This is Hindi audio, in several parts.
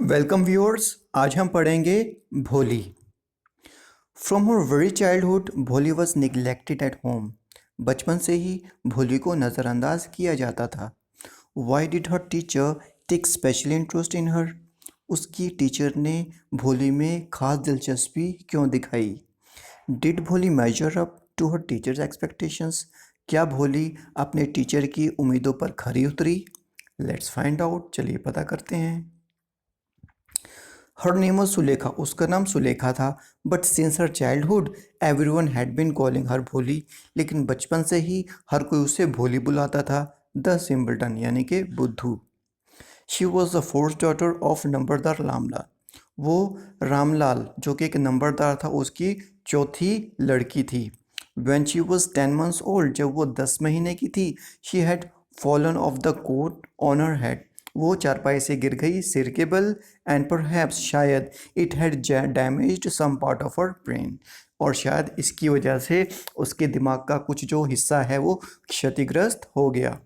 Welcome viewers. आज हम पढ़ेंगे Bholi. From her very childhood Bholi was neglected at home. बचपन से ही भोली को नज़रअंदाज किया जाता था। Why did her teacher take special interest in her. उसकी टीचर ने भोली में खास दिलचस्पी क्यों दिखाई। Did Bholi measure up to her teachers expectations. क्या भोली अपने टीचर की उम्मीदों पर खरी उतरी। Let's find out. चलिए पता करते हैं। Her name was Sulekha. उसका नाम सुलेखा था। But since her childhood everyone had been calling her Bholi. लेकिन बचपन से ही हर कोई उसे भोली बुलाता था। द सिम्पलटन यानी कि बुद्धू। She was the fourth daughter of Numberdar Ramlal. वो रामलाल जो कि एक नंबरदार था उसकी चौथी लड़की थी। When she was 10 months old, जब वो 10 महीने की थी, she had fallen off the cot on her head. वो चारपाई से गिर गई सिर के बल। एंड परहैप्स शायद it had damaged some part of her brain. और शायद इसकी वजह से उसके दिमाग का कुछ जो हिस्सा है वो क्षतिग्रस्त हो गया।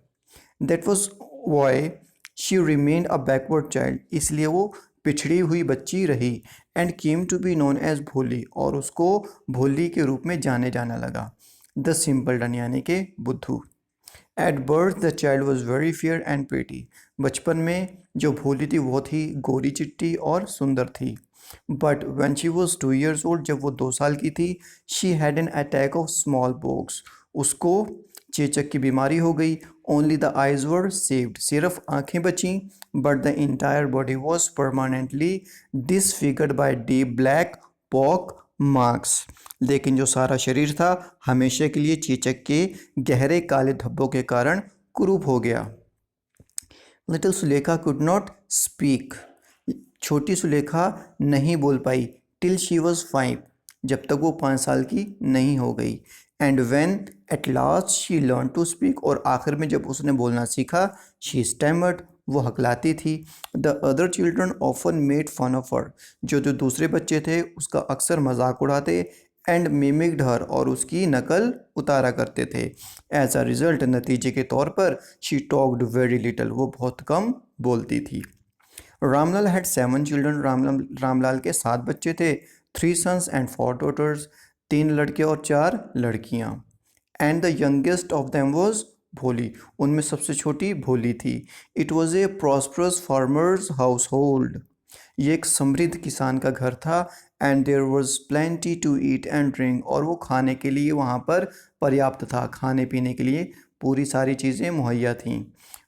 That was why she remained a backward child. इसलिए वो पिछड़ी हुई बच्ची रही। And came to be known as Bholi, और उसको भोली के रूप में जाने जाने लगा। द सिंपलटन यानी कि बुद्धू। At birth the child was very fair and pretty. बचपन में जो भोली थी वो थी गोरी चिट्टी और सुंदर थी। But when she was 2 years old, जब वो 2 साल की थी, she had an attack of small pox. उसको चेचक की बीमारी हो गई। Only the eyes were saved. सिर्फ आंखें बचीं। But the entire body was permanently disfigured by deep black pock marks. लेकिन जो सारा शरीर था हमेशा के लिए चेचक के गहरे काले धब्बों के कारण कुरूप हो गया। Little Sulekha could not speak. छोटी सुलेखा नहीं बोल पाई। टिल शी वॉज 5, जब तक वो 5 साल की नहीं हो गई। And when at last she learn to speak, और आखिर में जब उसने बोलना सीखा, शी स्टैमर्ड, वो हकलाती थी। The other children often made fun of her. जो जो दूसरे बच्चे थे उसका अक्सर मजाक उड़ाते। एंड मिमिक्ड हर, और उसकी नकल उतारा करते थे। एज अ रिजल्ट, नतीजे के तौर पर, शी टॉक्ड वेरी लिटल, वो बहुत कम बोलती थी। Ramlal had 7 children. रामलाल के 7 बच्चे थे। 3 sons एंड 4 daughters। 3 लड़के और 4 लड़कियां। And the youngest of them was Bholi. उनमें सबसे छोटी भोली थी। It was a prosperous farmer's household. ये एक समृद्ध किसान का घर था। And there was plenty to eat and drink, और वो खाने के लिए वहाँ पर पर्याप्त था। खाने पीने के लिए पूरी सारी चीज़ें मुहैया थीं।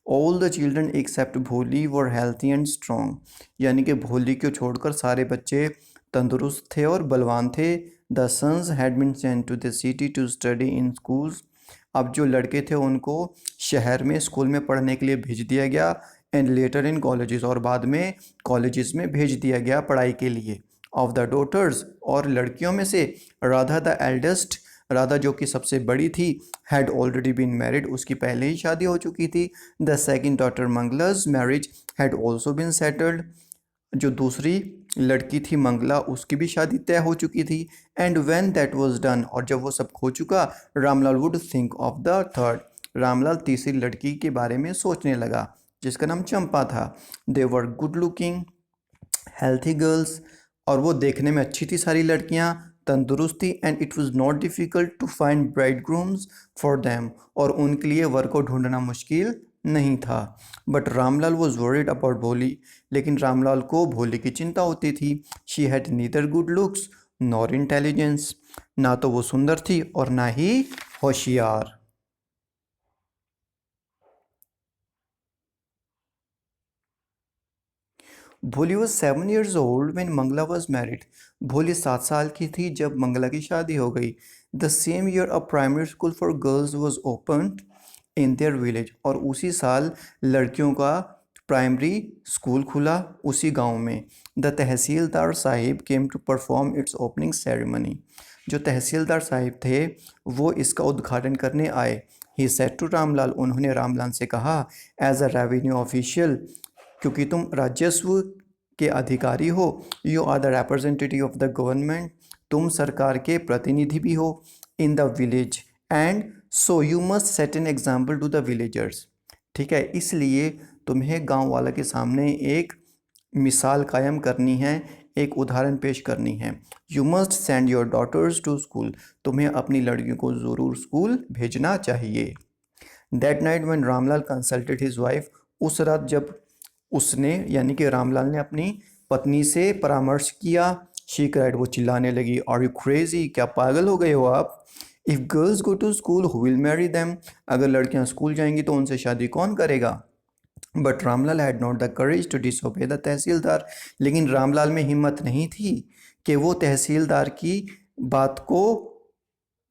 ऑल द चिल्ड्रन एक्सेप्ट भोली वर हेल्थी एंड स्ट्रॉन्ग। यानी कि भोली को छोड़कर सारे बच्चे तंदुरुस्त थे और बलवान थे। The sons had been sent to the city to study in schools. अब जो लड़के थे उनको शहर में स्कूल में पढ़ने के लिए भेज दिया गया। एंड लेटर इन कॉलेजेस, और बाद में कॉलेजेस में भेज दिया गया पढ़ाई के लिए। ऑफ द डॉटर्स, और लड़कियों में से, राधा द एल्डेस्ट, राधा जो कि सबसे बड़ी थी, हैड ऑलरेडी बीन मैरिड, उसकी पहले ही शादी हो चुकी थी। The second daughter Mangala's marriage had also been settled. जो दूसरी लड़की थी मंगला, उसकी भी शादी तय हो चुकी थी। And when that was done, और जब वो सब हो चुका, Ramlal would think of the third. Ramlal तीसरी लड़की के बारे में सोचने लगा जिसका नाम चंपा था। They were good looking healthy girls, और वो देखने में अच्छी थी सारी लड़कियां, तंदुरुस्त थी। And it was not difficult to find bridegrooms for them, और उनके लिए वर को ढूंढना मुश्किल नहीं था। But Ramlal was worried about Bholi. लेकिन रामलाल को भोली की चिंता होती थी। She had neither good looks nor intelligence. ना तो वो सुंदर थी और ना ही होशियार। Bholi was 7 years old when Mangala was married. Bholi 7 साल की थी जब मंगला की शादी हो गई। The same year a primary school for girls was open in their village, और उसी साल लड़कियों का प्राइमरी स्कूल खुला उसी गांव में। The tehsildar sahib came to perform its opening ceremony. जो तहसीलदार साहिब थे वो इसका उद्घाटन करने आए। ही सेड टू रामलाल, उन्होंने रामलाल से कहा, एज अ रेवेन्यू ऑफिशियल, क्योंकि तुम राजस्व के अधिकारी हो, you are the representative of the government, तुम सरकार के प्रतिनिधि भी हो, in the village, and so you must set an example to the villagers. ठीक है, इसलिए तुम्हें गांव वाला के सामने एक मिसाल कायम करनी है, एक उदाहरण पेश करनी है। You must send your daughters to school, तुम्हें अपनी लड़कियों को ज़रूर स्कूल भेजना चाहिए। That night when Ramlal consulted his wife, उस रात जब उसने यानी कि रामलाल ने अपनी पत्नी से परामर्श किया, शी क्राइड, वो चिल्लाने लगी, आर यू क्रेजी, क्या पागल हो गए हो आप? If girls go to school who will marry them, अगर लड़कियां स्कूल जाएंगी तो उनसे शादी कौन करेगा? But Ramlal had not the courage to disobey the Tehsildar, लेकिन रामलाल में हिम्मत नहीं थी कि वो तहसीलदार की बात को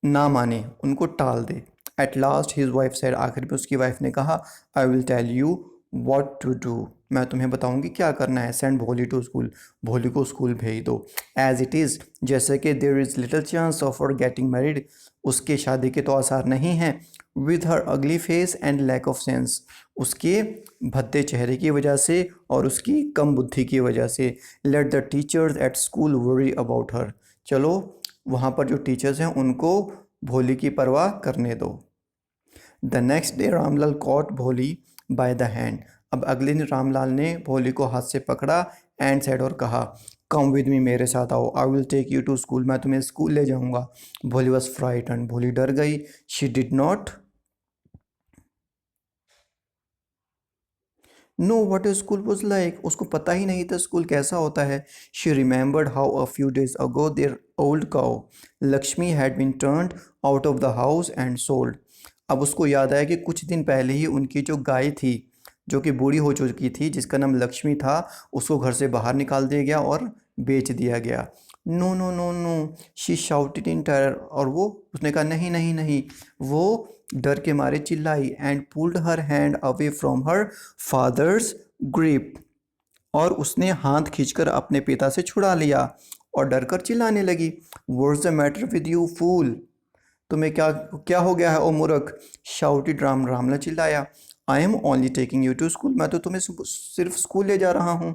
ना माने, उनको टाल दे। At last his wife said, आखिर में उसकी वाइफ ने कहा, I will tell you what to do, मैं तुम्हें बताऊंगी क्या करना है। सेंड भोली टू स्कूल, भोली को स्कूल भेज दो। एज इट इज़, जैसे कि there is little chance of her getting married, उसके शादी के तो आसार नहीं हैं। With her ugly face and lack of sense, उसके भद्दे चेहरे की वजह से और उसकी कम बुद्धि की वजह से। Let the teachers at school worry about her, चलो वहाँ पर जो टीचर्स हैं उनको भोली की परवाह करने दो। The next day Ramlal caught Bholi by the hand, अब अगले दिन रामलाल ने भोली को हाथ से पकड़ा एंड सेड, और कहा, कम विद मी, मेरे साथ आओ, I will take you to school, मैं तुम्हें स्कूल ले जाऊंगा। भोली वॉज फ्राइटन, भोली डर गई। She did not know what school was like, उसको पता ही नहीं था स्कूल कैसा होता है। She remembered how a few days ago their old cow Lakshmi had been turned out of the house and sold, अब उसको याद आया कि कुछ दिन पहले ही उनकी जो गाय थी, जो कि बूढ़ी हो चुकी थी, जिसका नाम लक्ष्मी था, उसको घर से बाहर निकाल दिया गया और बेच दिया गया। No no no no, she shouted in terror, और वो उसने कहा नहीं नहीं नहीं, वो डर के मारे चिल्लाई। And pulled her hand away from her father's grip, और उसने हाथ खींचकर अपने पिता से छुड़ा लिया और डरकर चिल्लाने लगी, what's the matter with you fool, तुम्हें क्या क्या हो गया है ओ मूर्ख? शाउटेड रामला चिल्लाया, I am only taking you to school, मैं तो तुम्हें सिर्फ स्कूल ले जा रहा हूँ।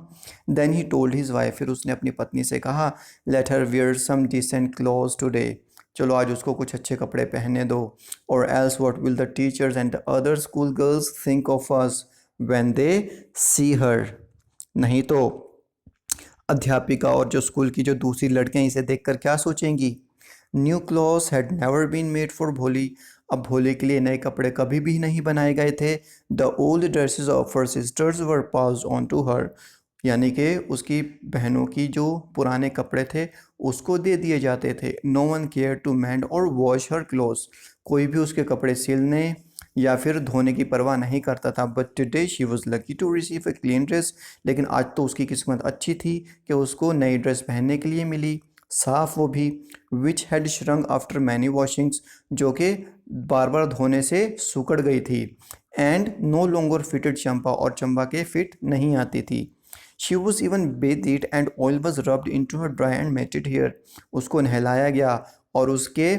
Then he told his wife, फिर उसने अपनी पत्नी से कहा, let her wear some decent cloth today, चलो आज उसको कुछ अच्छे कपड़े पहनने दो। Or else what will the teachers and the other school girls think of us when they see her, नहीं तो अध्यापिका और जो स्कूल की जो दूसरी लड़कियां इसे देखकर क्या सोचेंगी। New clothes had never been made for Bholi, अब भोली के लिए नए कपड़े कभी भी नहीं बनाए गए थे। The old dresses of her sisters were passed on to her, यानी कि उसकी बहनों की जो पुराने कपड़े थे उसको दे दिए जाते थे। No one care to mend or wash her clothes, कोई भी उसके कपड़े सिलने या फिर धोने की परवाह नहीं करता था। But today she was lucky to receive a clean dress, लेकिन आज तो उसकी किस्मत अच्छी थी कि उसको नई ड्रेस पहनने के लिए मिली, साफ़ वो भी। Which had shrunk after many washings, जो कि बार बार धोने से सुकड़ गई थी। And no longer fitted Champa, और चंपा के फिट नहीं आती थी। She was even bathed and oil was rubbed into her dry and matted hair, उसको नहलाया गया और उसके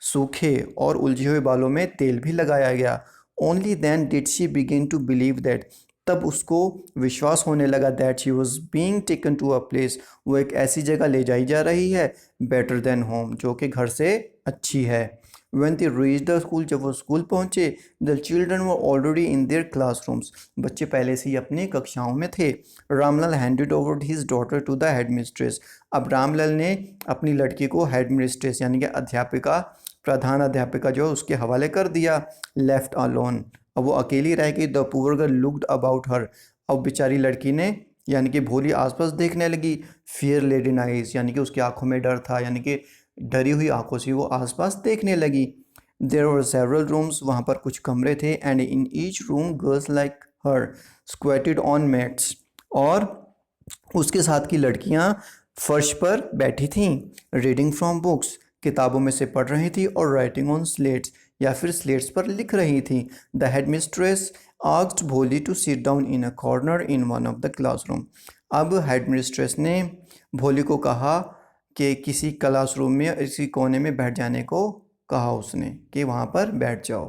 सूखे और उलझे हुए बालों में तेल भी लगाया गया। Only then did she begin to believe that, तब उसको विश्वास होने लगा, that she was being taken to a place, वो एक ऐसी जगह ले जाई जा रही है, बेटर देन होम, जो कि घर से अच्छी है। When they reached the school, जब वो स्कूल पहुँचे, the children were already in their classrooms, बच्चे पहले से ही अपनी कक्षाओं में थे। Ramlal handed over his daughter to the headmistress, अब रामलाल ने अपनी लड़की को हेडमिस्ट्रेस यानी कि अध्यापिका, प्रधान अध्यापिका जो उसके हवाले कर दिया। लेफ्ट अलोन, अब वो अकेली रह गई। The poor girl looked about her, अब बेचारी लड़की ने यानी कि भोली आसपास देखने लगी। फियर लेडन आइज, यानी कि उसकी आंखों में डर था, यानी कि डरी हुई आंखों से वो आसपास देखने लगी। देयर वर सेवरल रूम्स, वहाँ पर कुछ कमरे थे। And in each room girls like her squatted on mats, और उसके साथ की लड़कियाँ फर्श पर बैठी थीं। रीडिंग फ्रॉम बुक्स, किताबों में से पढ़ रही थी, और राइटिंग ऑन स्लेट्स, या फिर स्लेट्स पर लिख रही थी। The headmistress asked Bholi to sit down in a corner in one of the classroom, अब हेड मिस्ट्रेस ने भोली को कहा कि किसी क्लासरूम में इसी कोने में बैठ जाने को कहा उसने, कि वहाँ पर बैठ जाओ।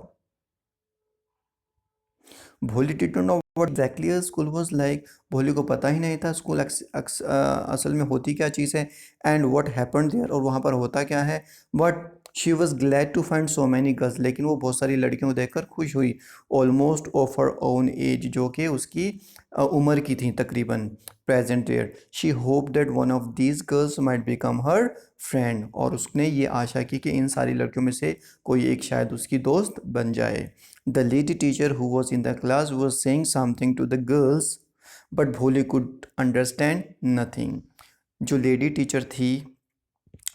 भोली did not know what exactly school was like, भोली को पता ही नहीं था स्कूल असल में होती क्या चीज़ है। एंड व्हाट हैपेंड देयर, और वहाँ पर होता क्या है। But she was glad to find so many girls, लेकिन वो बहुत सारी लड़कियों को देखकर खुश हुई, almost of her own age, जो कि उसकी उम्र की थी तकरीबन present year. She hope that one of these girls might become her friend, और उसने ये आशा की कि इन सारी लड़कियों में से कोई एक शायद उसकी दोस्त बन जाए। The lady teacher who was in the class was saying something to the girls but Bholi could understand nothing. जो लेडी टीचर थी,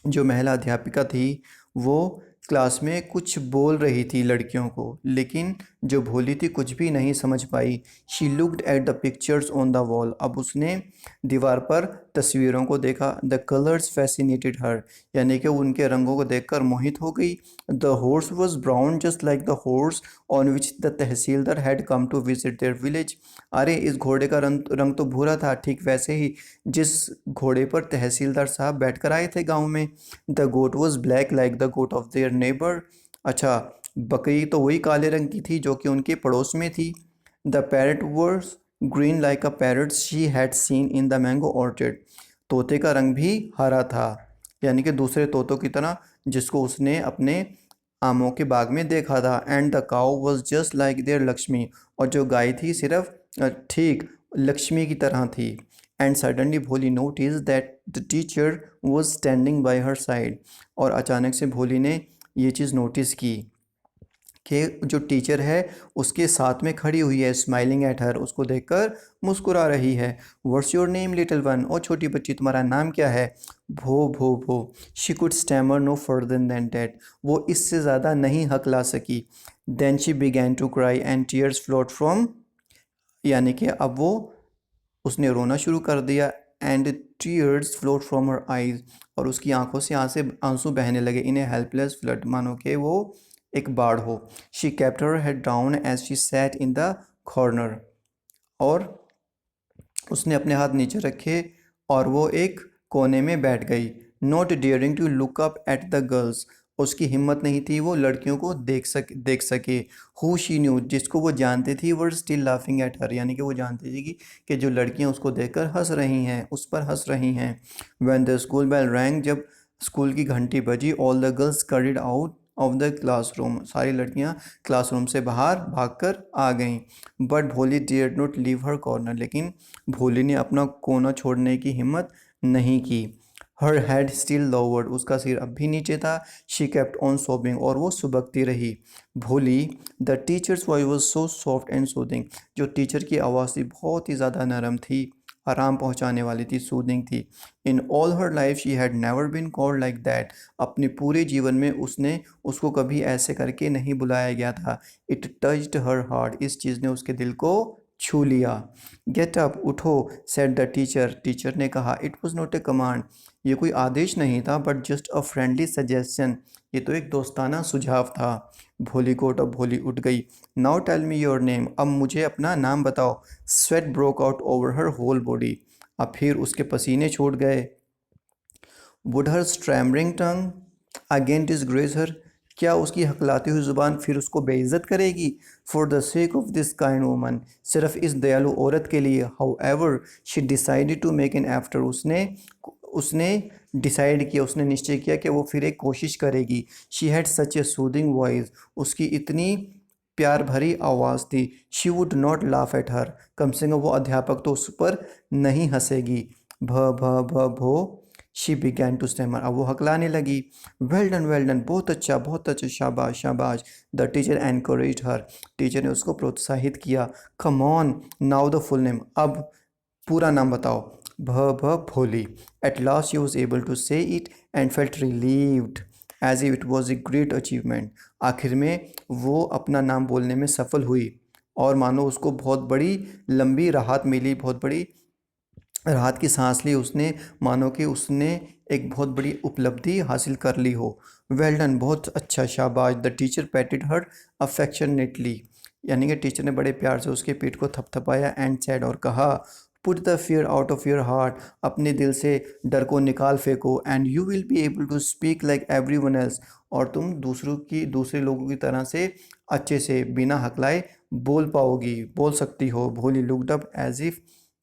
जो महिला अध्यापिका थी, वो क्लास में कुछ बोल रही थी लड़कियों को, लेकिन जो भोली थी कुछ भी नहीं समझ पाई। She looked at the pictures on the wall, अब उसने दीवार पर तस्वीरों को देखा। द कलर्स फैसिनेटेड हर, यानी कि उनके रंगों को देखकर मोहित हो गई। The horse was brown just like the horse on which the tehsildar had come to visit their village. अरे इस घोड़े का रंग तो भूरा था, ठीक वैसे ही जिस घोड़े पर तहसीलदार साहब बैठकर आए थे गांव में। The goat was black like the goat of their neighbour. अच्छा, बकरी तो वही काले रंग की थी जो कि उनके पड़ोस में थी। The parrot was green like a parrot she had seen in the mango orchard. तोते का रंग भी हरा था, यानी कि दूसरे तोतों की तरह जिसको उसने अपने आमों के बाग में देखा था। And the cow was just like their Lakshmi, और जो गाय थी सिर्फ ठीक लक्ष्मी की तरह थी। एंड सडनली भोली notice that the teacher was standing bye her side, और अचानक से भोली ने ये चीज़ नोटिस की कि जो टीचर है उसके साथ में खड़ी हुई है, स्माइलिंग एट हर, उसको देखकर मुस्कुरा रही है। What's your name little one, ओ छोटी बच्ची तुम्हारा नाम क्या है। भो भो भो, she could stammer no further than that, वो इससे ज़्यादा नहीं हकला सकी। Then she began to cry and tears flowed from, यानी कि अब वो उसने रोना शुरू कर दिया। And tears flowed from her eyes, और उसकी आंखों से आंसू बहने लगे। इन ए हेल्पलेस फ्लड, मानो कि वो एक बाढ़ हो। She kept her head down as she sat in the corner, और उसने अपने हाथ नीचे रखे और वो एक कोने में बैठ गई। Not daring to look up at the girls, उसकी हिम्मत नहीं थी वो लड़कियों को देख सके। हु शी न्यू, जिसको वो जानती थी, were still laughing at her, यानी कि वो जानती थी कि जो लड़कियां उसको देखकर हंस रही हैं, उस पर हंस रही हैं। When the school bell rang, जब स्कूल की घंटी बजी, all the girls scurried out of the classroom, सारी लड़कियां क्लासरूम से बाहर भागकर आ गईं। बट भोली dared not leave her corner, लेकिन भोली ने अपना कोना छोड़ने की हिम्मत नहीं की। हर हेड स्टिल लोवर्ड, उसका सिर अब भी नीचे था। शी केप्ट ऑन सोबिंग, और वो सुबकती रही। भोली, the teachers voice was so soft and soothing, जो टीचर की आवाज़ थी बहुत ही ज़्यादा नरम थी, आराम पहुंचाने वाली थी, सूदिंग थी। In all her life she had never been called like that, अपने पूरे जीवन में उसको कभी ऐसे करके नहीं बुलाया गया था। इट टच्ड हर हार्ट, इस चीज़ ने उसके दिल को छू लिया। गेट अप, उठो, सेड द टीचर, टीचर ने कहा। It was not a command, ये कोई आदेश नहीं था, but just a friendly suggestion, ये तो एक दोस्ताना सुझाव था। भोली कोट, अब भोली उठ गई। Now tell me your name, अब मुझे अपना नाम बताओ। Sweat broke out over her whole body, अब फिर उसके पसीने छूट गए। Would her stammering tongue again disgrace her, क्या उसकी हकलाती हुई ज़ुबान फिर उसको बेइज्जत करेगी। For the sake of this kind woman, सिर्फ इस दयालु औरत के लिए। However she decided to make an एफ्टर, उसने डिसाइड किया, उसने निश्चय किया कि वो फिर एक कोशिश करेगी। She had such a soothing voice, उसकी इतनी प्यार भरी आवाज़ थी। She would not laugh at her, कम से कम वो अध्यापक तो उस पर नहीं हंसेगी। भ भ भ भो, शी बिगैन टू स्टैमर, अब वो हकलाने लगी। वेल डन, बहुत अच्छा, शाबाश शाबाश। The teacher encouraged her, teacher ने उसको प्रोत्साहित किया। Come on now the full name, अब पूरा नाम बताओ। भ Bholi. At last she was able to say it and felt relieved as if it was a great achievement, आखिर में वो अपना नाम बोलने में सफल हुई, और मानो उसको बहुत बड़ी लंबी राहत मिली, बहुत बड़ी राहत की सांस ली उसने, मानो कि उसने एक बहुत बड़ी उपलब्धि हासिल कर ली हो। वेल डन, बहुत अच्छा, शाबाश। द टीचर पैटेड हर अफेक्शनेटली, यानी कि टीचर ने बड़े प्यार से उसके पीठ को थपथपाया। एंड सैड, और कहा। Put the fear out of your heart, अपने दिल से डर को निकाल फेंको। And you will be able to speak like everyone else, और तुम दूसरे लोगों की तरह से अच्छे से बिना हकलाए बोल सकती हो। Bholi looked up as if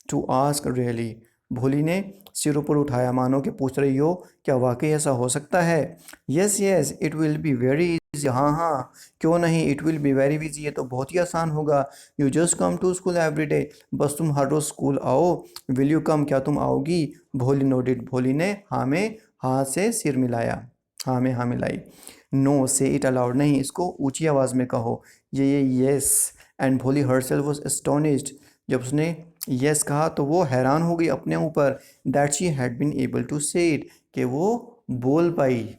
to ask really, Bholi ने सिर ऊपर उठाया मानो कि पूछ रही हो क्या वाकई ऐसा हो सकता है। Yes yes it will be very easy, हाँ हाँ क्यों नहीं, it will be very easy, ये तो बहुत ही आसान होगा। You just come to school every day, बस तुम हर रोज स्कूल आओ। विल यू कम, क्या तुम आओगी। भोली नोडिड, भोली ने हाँ में हाँ से सिर मिलाया, हाँ में हाँ मिलाई। नो से इट अलाउड, नहीं इसको ऊंची आवाज़ में कहो। ये यस। एंड भोली हरसेल्फ वाज एस्टोनिश्ड, जब उसने यस कहा तो वो हैरान हो गई अपने ऊपर। That she had been able to say it, कि वो बोल पाई।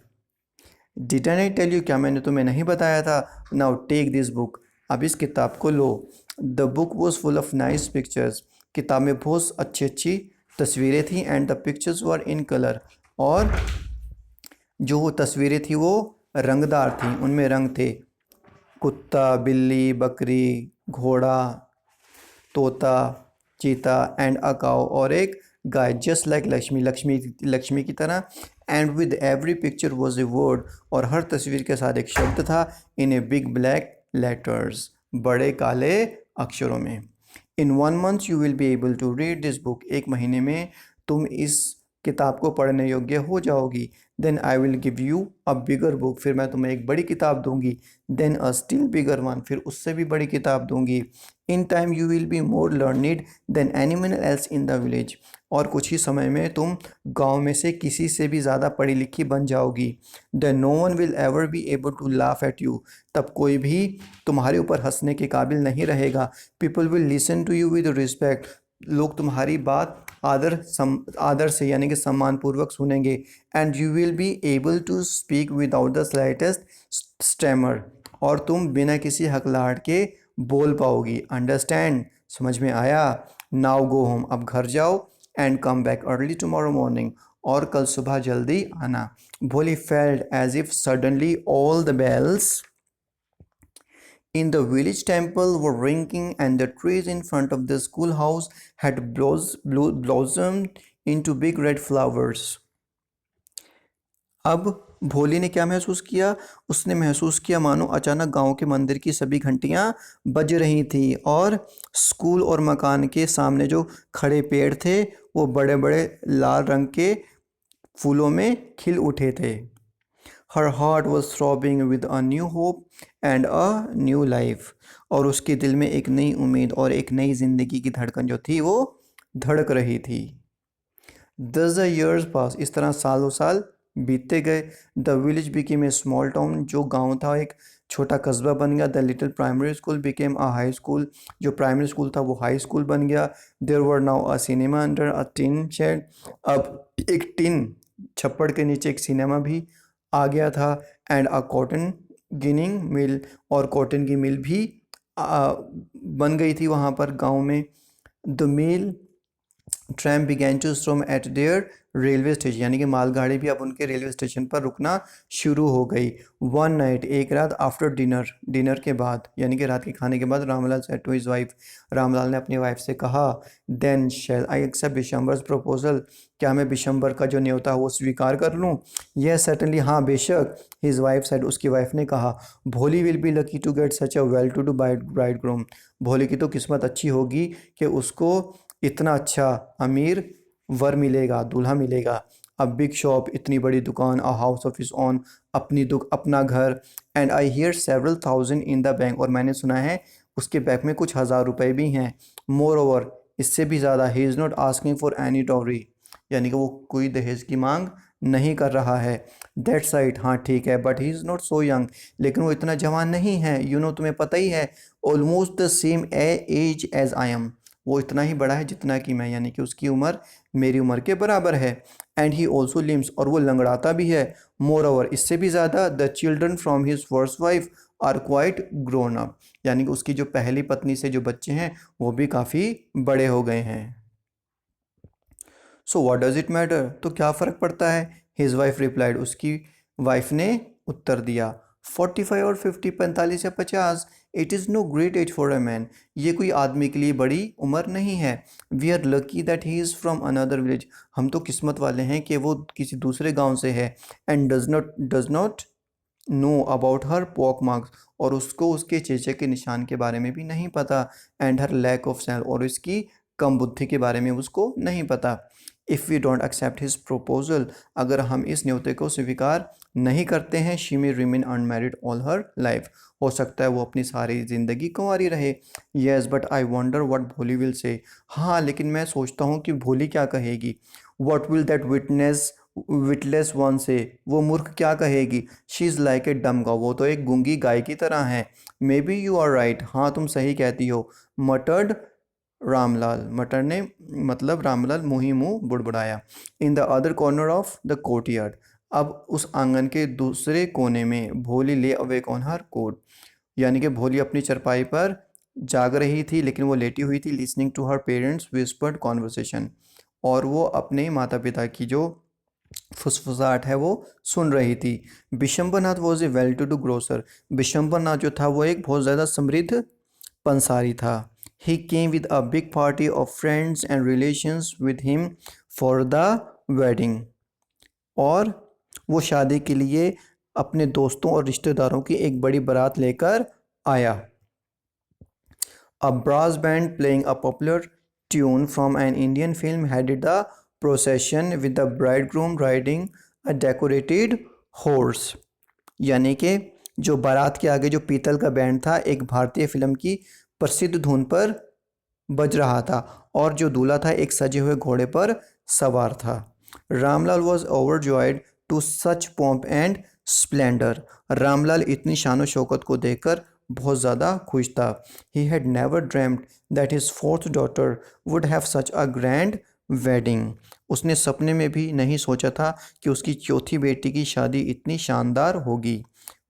डिडंट आई टेल यू, क्या मैंने तुम्हें नहीं बताया था। नाउ टेक दिस बुक, अब इस किताब को लो। The book was full of nice pictures, किताब में बहुत अच्छी अच्छी तस्वीरें थी। And the pictures were in colour, और जो वो तस्वीरें थी वो रंगदार थी, उनमें रंग थे। कुत्ता, बिल्ली, बकरी, घोड़ा, तोता, चीता एंड अ काऊ, और एक गाय, जस्ट लाइक लक्ष्मी, लक्ष्मी की तरह। And with every picture was a word, और हर तस्वीर के साथ एक शब्द था। In a big black letters, बड़े काले अक्षरों में। In 1 month you will be able to read this book, एक महीने में तुम इस किताब को पढ़ने योग्य हो जाओगी। Then I will give you a bigger book, फिर मैं तुम्हें एक बड़ी किताब दूंगी। Then a still bigger one, फिर उससे भी बड़ी किताब दूंगी। In time you will be more learned than anyone else in the village, और कुछ ही समय में तुम गांव में से किसी से भी ज़्यादा पढ़ी लिखी बन जाओगी। Then no one will ever be able to laugh at you, तब कोई भी तुम्हारे ऊपर हंसने के काबिल नहीं रहेगा। People will listen to you with respect, लोग तुम्हारी बात आदर से यानी कि सम्मानपूर्वक सुनेंगे। And you will be able to speak without the slightest stammer, और तुम बिना किसी हकलाहट के बोल पाओगी। अंडरस्टैंड, समझ में आया। नाउ गो होम, अब घर जाओ। And come back early tomorrow morning, और कल सुबह जल्दी आना। Bholi felt as if suddenly all the bells in the village temple were ringing, and the trees in front of the schoolhouse had blossomed into big red flowers. अब भोली ने क्या महसूस किया, उसने महसूस किया मानो अचानक गांव के मंदिर की सभी घंटियां बज रही थी, और स्कूल और मकान के सामने जो खड़े पेड़ थे वो बड़े बड़े लाल रंग के फूलों में खिल उठे थे। Her heart was throbbing with a new hope and a new life, और उसके दिल में एक नई उम्मीद और एक नई ज़िंदगी की धड़कन जो थी वो धड़क रही थी। 10 years पास, इस तरह सालों साल बीतते गए। The village became a small town, जो गांव था एक छोटा कस्बा बन गया। The little primary school became a high school, जो प्राइमरी स्कूल था वो हाई स्कूल बन गया। There were now a cinema under a tin shed, अब एक टिन छप्पड़ के नीचे एक सिनेमा भी आ गया था। एंड अ कॉटन गिनिंग मिल, और कॉटन की मिल भी बन गई थी वहाँ पर गांव में। The mail train began to stop at their railway station, यानी कि मालगाड़ी भी अब उनके रेलवे स्टेशन पर रुकना शुरू हो गई। वन नाइट, एक रात, आफ्टर डिनर, डिनर के बाद यानी कि रात के खाने के बाद, Ramlal said to his wife, Ramlal ने अपनी वाइफ से कहा। Then shall I accept Bishamber's proposal, क्या मैं बिशंबर का जो न्योता है वो स्वीकार कर लूँ। यह सर्टनली, हाँ बेशक। हिज वाइफ सेड, उसकी वाइफ ने कहा। Bholi will be lucky to get such a well to do bridegroom, Bholi की तो किस्मत अच्छी होगी कि उसको इतना अच्छा अमीर वर मिलेगा, दूल्हा मिलेगा। अ बिग शॉप, इतनी बड़ी दुकान। A house of his own, अपना घर। And I hear several thousand in the bank, और मैंने सुना है उसके बैंक में कुछ हज़ार रुपए भी हैं। मोर ओवर, इससे भी ज़्यादा, he is not asking for any dowry, यानी कि वो कोई दहेज की मांग नहीं कर रहा है। दैट्स राइट, हाँ ठीक है। But he is not so young, लेकिन वो इतना जवान नहीं है। यू नो, तुम्हें पता ही है। Almost the same age as I am, वो इतना ही बड़ा है जितना कि मैं, यानी कि उसकी उम्र मेरी उम्र के बराबर है। एंड ही ऑल्सो लिम्स, और वो लंगड़ाता भी है। मोर ओवर, इससे भी ज़्यादा, the children from his first wife are quite grown up, यानी कि उसकी जो पहली पत्नी से जो बच्चे हैं वो भी काफ़ी बड़े हो गए हैं। So what does it matter, तो क्या फ़र्क पड़ता है। हिज वाइफ रिप्लाइड, उसकी वाइफ ने उत्तर दिया। 45 और 50, 45 या 50, it is no great age for a man, ये कोई आदमी के लिए बड़ी उम्र नहीं है। We are lucky that he is from another village, हम तो किस्मत वाले हैं कि वो किसी दूसरे गांव से है। And does not know about her pock marks, और उसको उसके चेचे के निशान के बारे में भी नहीं पता। And her lack of sense, और इसकी कम बुद्धि के बारे में उसको नहीं पता। If we don't accept his proposal, अगर हम इस न्योते को स्वीकार नहीं करते हैं, she may remain unmarried all her life, हो सकता है वो अपनी सारी ज़िंदगी कुंवारी रहे। Yes but I wonder what Bholi will say, हाँ लेकिन मैं सोचता हूँ कि भोली क्या कहेगी। What will that witless one से, वो मूर्ख क्या कहेगी। शी इज़ लाइक ए डम गाउ, वो तो एक गूंगी गाय की तरह है। Maybe you are right, हाँ तुम सही कहती हो। मटर्ड रामलाल, मटर ने मतलब रामलाल मुँह ही मुँह बुड़बुड़ाया। In the other corner of the courtyard, अब उस आंगन के दूसरे कोने में भोली ले अवेक ऑन हर कोट, यानी कि भोली अपनी चरपाई पर जाग रही थी लेकिन वो लेटी हुई थी। Listening to her parents whispered conversation, और वो अपने माता पिता की जो फुसफुसाहट है वो सुन रही थी। Bishambernath was a well to do grocer, Bishambernath जो था वो एक बहुत ज़्यादा समृद्ध पंसारी था। He came with a big party of friends and relations with him for the wedding, और वो शादी के लिए अपने दोस्तों और रिश्तेदारों की एक बड़ी बारात लेकर आया। A brass band playing a popular tune from an Indian film headed the procession with the bridegroom riding a decorated horse, यानी कि जो बारात के आगे जो पीतल का बैंड था एक भारतीय फिल्म की प्रसिद्ध धुन पर बज रहा था, और जो दूल्हा था एक सजे हुए घोड़े पर सवार था। Ramlal was overjoyed to such pomp and splendour, Ramlal इतनी शानो शौकत को देखकर बहुत ज़्यादा खुश था। He had never dreamed that his fourth daughter would have such a grand wedding, उसने सपने में भी नहीं सोचा था कि उसकी चौथी बेटी की शादी इतनी शानदार होगी।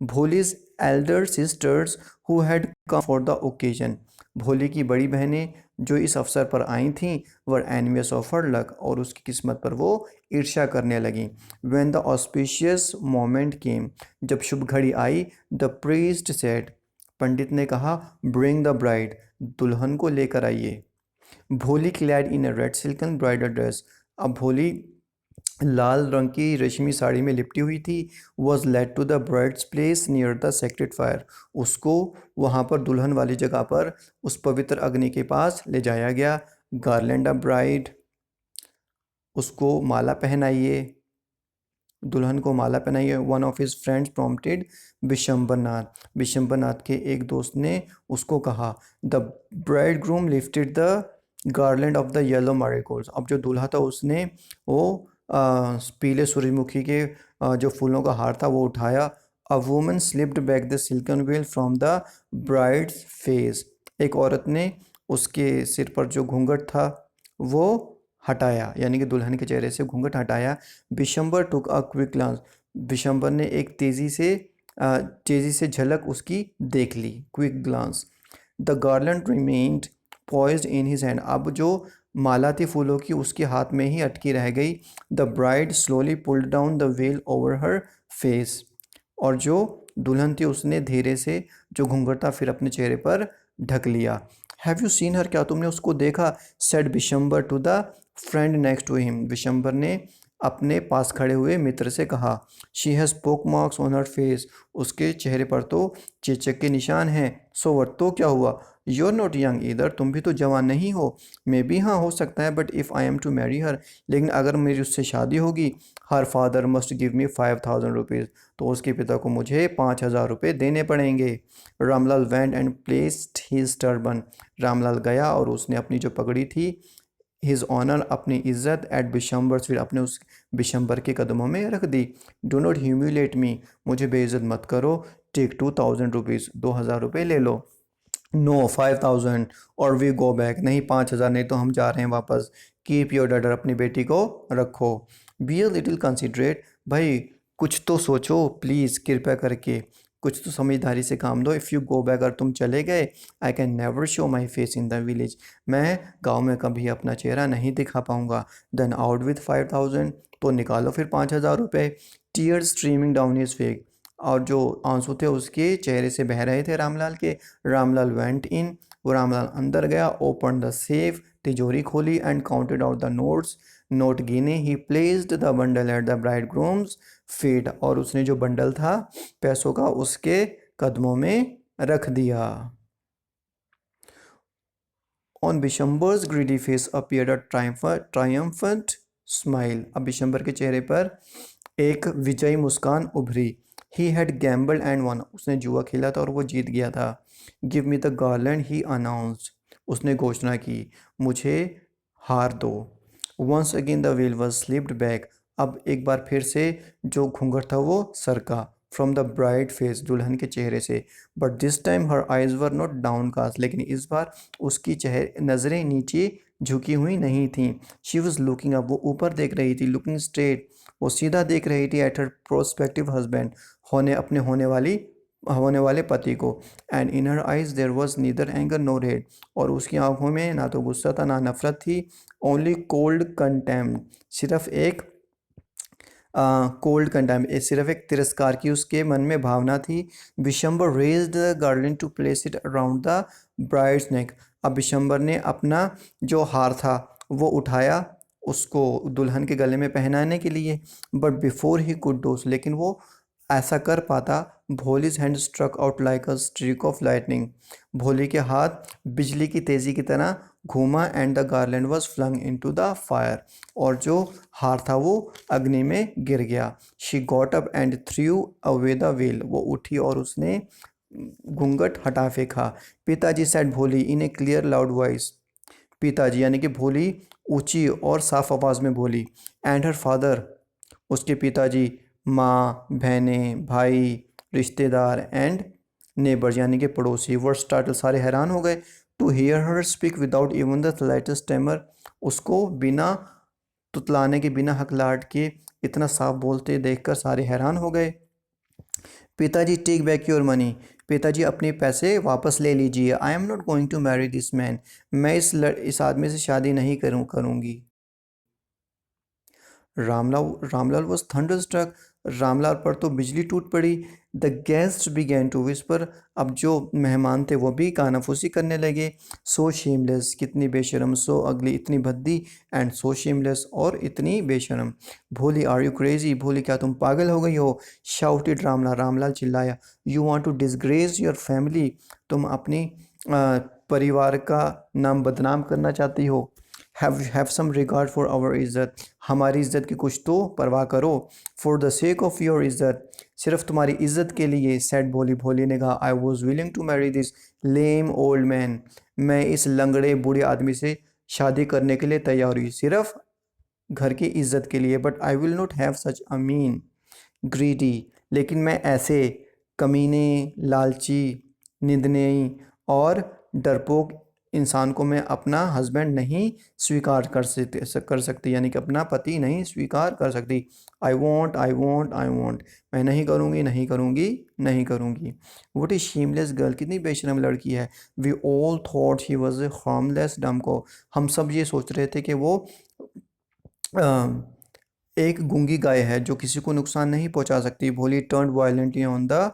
Bholi's Elder sisters who had come for the occasion, भोली की बड़ी बहनें जो इस अवसर पर आई थीं वर एनवियस ऑफ हर लक, और उसकी किस्मत पर वो ईर्ष्या करने लगीं। व्हेन द ऑस्पिशियस मोमेंट केम, जब शुभ घड़ी आई, द प्रीस्ट सेड, पंडित ने कहा, ब्रिंग द ब्राइड, दुल्हन को लेकर आइए। भोली क्लैड इन अ रेड सिल्कन ब्राइडल ड्रेस, अब भोली लाल रंग की रेशमी साड़ी में लिपटी हुई थी। Was led to the bride's place near the sacred fire, उसको वहाँ पर दुल्हन वाली जगह पर उस पवित्र अग्नि के पास ले जाया गया। गार्लैंड अ ब्राइड, उसको माला पहनाइए, दुल्हन को माला पहनाइए। One of his friends prompted Bishambernath, Bishambernath के एक दोस्त ने उसको कहा। The bridegroom lifted the garland of the yellow marigolds, अब जो दूल्हा था उसने वो पीले सूरजमुखी के जो फूलों का हार था वो उठाया। A woman slipped back the silken well from the brides face, एक औरत ने उसके सिर पर जो घूंघट था वो हटाया, यानी कि दुल्हन के चेहरे से घूंघट हटाया। Bishamber took a quick glance, Bishamber ने एक तेज़ी से झलक उसकी देख ली, quick glance. The garland remained poised in his hand, अब जो माला थी फूलों की उसके हाथ में ही अटकी रह गई। The bride slowly pulled down the well over her face, और जो दुल्हन थी उसने धीरे से जो घूंघट था फिर अपने चेहरे पर ढक लिया। हैव यू सीन हर, क्या तुमने उसको देखा। Said Bishambar to the friend next to him, Bishambar ने अपने पास खड़े हुए मित्र से कहा। She has pock marks on her face, उसके चेहरे पर तो चेचक के निशान हैं। सो वट, तो क्या हुआ। You are not young either, तुम भी तो जवान नहीं हो। मे बी, हाँ हो सकता है, but if I am to marry her, लेकिन अगर मेरी उससे शादी होगी, her father must give me 5000 rupees, तो उसके पिता को मुझे 5000 रुपये देने पड़ेंगे। Ramlal went and placed his turban, Ramlal गया और उसने अपनी जो पगड़ी थी, हिज ऑनर, अपनी इज्जत, एट बिशंबर, फिर अपने उस बिशंबर के कदमों में रख दी। डो नॉट ह्यूमिलेट मी, मुझे बेइज्जत मत करो। टेक 2000 रुपीज़, 2000 रुपये ले लो। नो 5000 और वी गो बैक, नहीं 5000 नहीं तो हम जा रहे हैं वापस। कीप योर डॉटर, अपनी बेटी को रखो। बी अ लिटिल कंसिडरेट, भाई कुछ तो सोचो प्लीज़, कृपया करके कुछ तो समझदारी से काम दो। इफ़ यू गो बैक, अगर तुम चले गए, I can never show my face in the village, मैं गांव में कभी अपना चेहरा नहीं दिखा पाऊंगा। देन आउट विथ 5000, तो निकालो फिर 5000 रुपये। Tears streaming down his face, और जो आंसू थे उसके चेहरे से बह रहे थे रामलाल के। रामलाल वेंट इन, वो रामलाल अंदर गया। ओपन द सेफ, तिजोरी खोली, and counted out the notes, note गिने। He placed the bundle at the bridegroom's feet, और उसने जो बंडल था पैसों का उसके कदमों में रख दिया। On Bishambar's greedy face appeared a triumphant smile. अब विशंबर के चेहरे पर एक विजयी मुस्कान उभरी। He had gambled and won, उसने जुआ खेला था और वो जीत गया था। Give me the garland he announced, उसने घोषणा की, मुझे हार दो। Once again the veil was slipped back, अब एक बार फिर से जो घूंघट था वो सरका। फ्रॉम द ब्राइट फेस, दुल्हन के चेहरे से। But this time her eyes were not downcast, लेकिन इस बार उसकी नज़रें नीचे झुकी हुई नहीं थीं। शी वॉज लुकिंग अप, वो ऊपर देख रही थी। लुकिंग स्ट्रेट, वो सीधा देख रही थी। एट हर प्रोस्पेक्टिव हस्बैंड, होने वाले पति को। And in her eyes there was neither anger nor hate, और उसकी आंखों में ना तो गुस्सा था ना नफरत थी। ओनली कोल्ड कंटेम्प्ट, सिर्फ एक कोल्ड कंटेम्प्ट, सिर्फ एक तिरस्कार की उसके मन में भावना थी। Vishambar raised the garland to place it around the bride's neck, अब विशंबर ने अपना जो हार था वो उठाया उसको दुल्हन के गले में पहनाने के लिए। But before he could do, लेकिन वो ऐसा कर पाता, Bholi's hand struck out like a streak of lightning, Bholi के हाथ बिजली की तेज़ी की तरह घूमा। And the garland was flung into the fire, और जो हार था वो अग्नि में गिर गया। She got up and threw away the veil, वो उठी और उसने घूंघट हटा फेंका। पिताजी सेड भोली इन ए क्लियर लाउड वॉइस, पिताजी यानी कि भोली ऊंची और साफ आवाज़ में बोली। एंड हर फादर, उसके पिताजी, माँ, बहनें, भाई, रिश्तेदार एंड नेबर्स यानी कि पड़ोसी, वर स्टार्टल, सारे हैरान हो गए। To hear her speak without even the slightest tremor, उसको बिना तुतलाने के, बिना हकलाहट के इतना साफ बोलते देखकर सारे हैरान हो गए। पिताजी टेक बैक योर मनी, पिताजी अपने पैसे वापस ले लीजिए। I am not going to marry this man, मैं इस आदमी से शादी नहीं करूँगी। रामलाल वॉज थंडरस्ट्रक, रामलाल पर तो बिजली टूट पड़ी। The guest began to whisper, अब जो मेहमान थे वो भी कानाफूसी करने लगे। सो शेमलेस, कितनी बेशरम, सो अगली, इतनी भद्दी, एंड सो शेमलेस, और इतनी बेशरम। भोली आर यू क्रेजी, भोली क्या तुम पागल हो गई हो। शाउटेड रामलाल, रामलाल चिल्लाया। You want to disgrace your family, तुम अपनी परिवार का नाम बदनाम करना चाहती हो। Have some regard for our izzat, हमारी इज़्ज़त की कुछ तो परवाह करो। For the sake of your izzat, सिर्फ तुम्हारी इज़्ज़त के लिए। सेड भोली, भोली ने कहा। I was willing to marry this lame old man, मैं इस लंगड़े बूढ़े आदमी से शादी करने के लिए तैयार हुई, सिर्फ घर की इज़्ज़त के लिए। But I will not have such a mean greedy, लेकिन मैं ऐसे कमीने, लालची, निंदनीय और डरपोक इंसान को मैं अपना हस्बैंड नहीं स्वीकार कर सकती, यानी कि अपना पति नहीं स्वीकार कर सकती। I want, I want, I want, मैं नहीं करूँगी, नहीं करूँगी, नहीं करूँगी। वट इज़ शेमलेस गर्ल, कितनी बेशरम लड़की है। We all thought he was a harmless dumb cow, हम सब ये सोच रहे थे कि वो एक गूंगी गाय है जो किसी को नुकसान नहीं पहुंचा सकती। भोली turn violently on the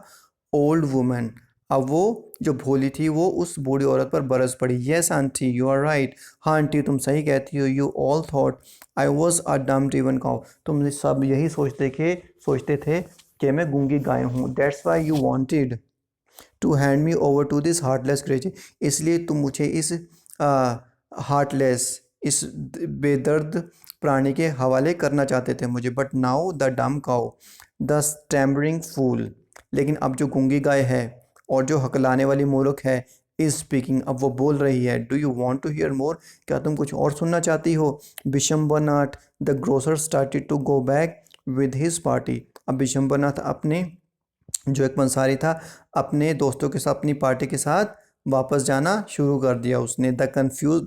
old woman, अब वो जो भोली थी वो उस बूढ़ी औरत पर बरस पड़ी। Yes auntie you are right, हाँ आंटी तुम सही कहती हो। You all thought I was a dumb driven cow, तुम सब यही सोचते थे कि मैं गूंगी गाय हूँ। That's why you wanted to hand me over to this heartless creature, इसलिए तुम मुझे इस हार्टलेस, इस बेदर्द प्राणी के हवाले करना चाहते थे मुझे। But now the dumb cow, the stammering fool, लेकिन अब जो गूंगी गाय है और जो हकलाने वाली मूर्ख है, इज स्पीकिंग, अब वो बोल रही है। Do you want to hear more, क्या तुम कुछ और सुनना चाहती हो। Vishambarnath the grocer started to go back with his party, अब विशंबरनाथ अपने, जो एक पंसारी था, अपने दोस्तों के साथ, अपनी पार्टी के साथ वापस जाना शुरू कर दिया उसने। The confused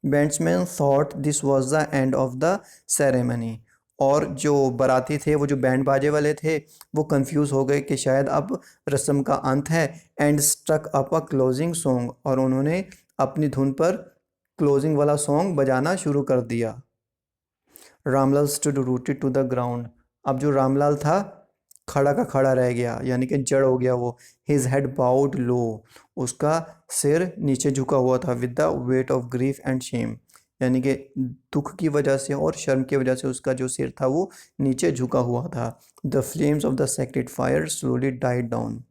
bandsman thought this was the end of the ceremony, और जो बाराती थे, वो जो बैंड बाजे वाले थे, वो कंफ्यूज हो गए कि शायद अब रस्म का अंत है। And struck up a closing song, और उन्होंने अपनी धुन पर क्लोजिंग वाला सॉन्ग बजाना शुरू कर दिया। Ramlal stood rooted to the ground, अब जो रामलाल था खड़ा का खड़ा रह गया, यानी कि जड़ हो गया वो। हिज हेड बाउड लो, उसका सिर नीचे झुका हुआ था। With the weight of grief and Shem, यानी कि दुख की वजह से और शर्म की वजह से उसका जो सिर था वो नीचे झुका हुआ था। The flames of the sacred fire slowly died down,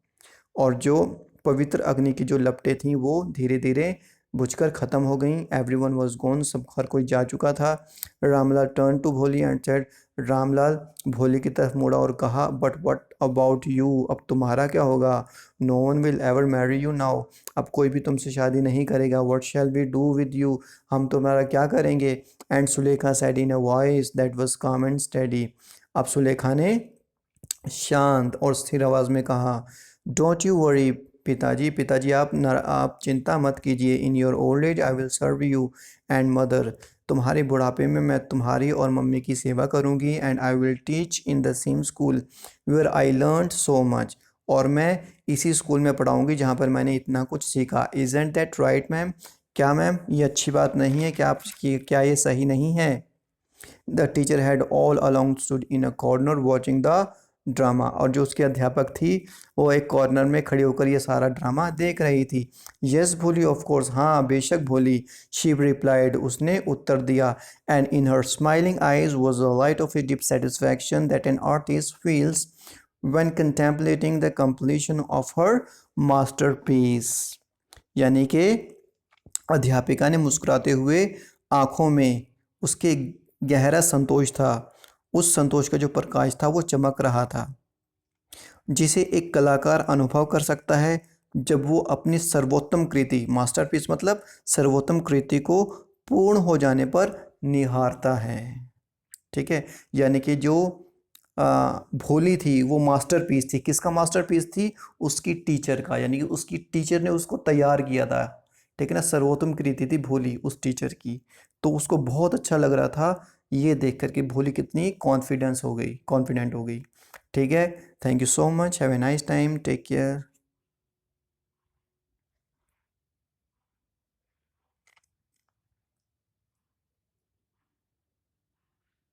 और जो पवित्र अग्नि की जो लपटें थीं वो धीरे धीरे बुझकर ख़त्म हो गई। एवरीवन वाज गॉन, सब हर कोई जा चुका था। रामलाल टर्न टू भोली एंड सेड, रामलाल भोली की तरफ मुड़ा और कहा, बट व्हाट अबाउट यू, अब तुम्हारा क्या होगा? No one will ever marry you now, अब कोई भी तुमसे शादी नहीं करेगा। What shall we do with you, हम तुम्हारा क्या करेंगे? And Sulekha said in a voice that was calm and steady, अब सुलेखा ने शांत और स्थिर आवाज़ में कहा, डोंट यू वरी पिताजी, पिताजी आप चिंता मत कीजिए। In your old age I will serve you and mother, तुम्हारे बुढ़ापे में मैं तुम्हारी और मम्मी की सेवा करूंगी। And I will teach in the same school where I learn so much, और मैं इसी स्कूल में पढ़ाऊंगी जहाँ पर मैंने इतना कुछ सीखा। इज़न्ट दैट राइट मैम, क्या मैम ये अच्छी बात नहीं है? क्या ये सही नहीं है? The teacher had all along stood in a corner watching the drama, और जो उसकी अध्यापक थी वो एक कॉर्नर में खड़ी होकर ये सारा ड्रामा देख रही थी। यस भोली, ऑफ कोर्स, हाँ बेशक भोली। शी रिप्लाइड, उसने उत्तर दिया। And in her smiling eyes was the light of a deep satisfaction that an artist feels when contemplating the completion of her masterpiece, यानी कि अध्यापिका ने मुस्कुराते हुए आंखों में उसके गहरा संतोष था। उस संतोष का जो प्रकाश था वो चमक रहा था, जिसे एक कलाकार अनुभव कर सकता है जब वो अपनी सर्वोत्तम कृति, मास्टरपीस मतलब सर्वोत्तम कृति को पूर्ण हो जाने पर निहारता है। ठीक है, यानी कि जो भोली थी वो मास्टरपीस थी। किसका मास्टरपीस थी? उसकी टीचर का, यानी कि उसकी टीचर ने उसको तैयार किया था। ठीक है ना, सर्वोत्तम कृति थी भोली उस टीचर की। तो उसको बहुत अच्छा लग रहा था ये देख कर के भोली कितनी कॉन्फिडेंट हो गई। ठीक है, thank you so much, have a nice time, take care.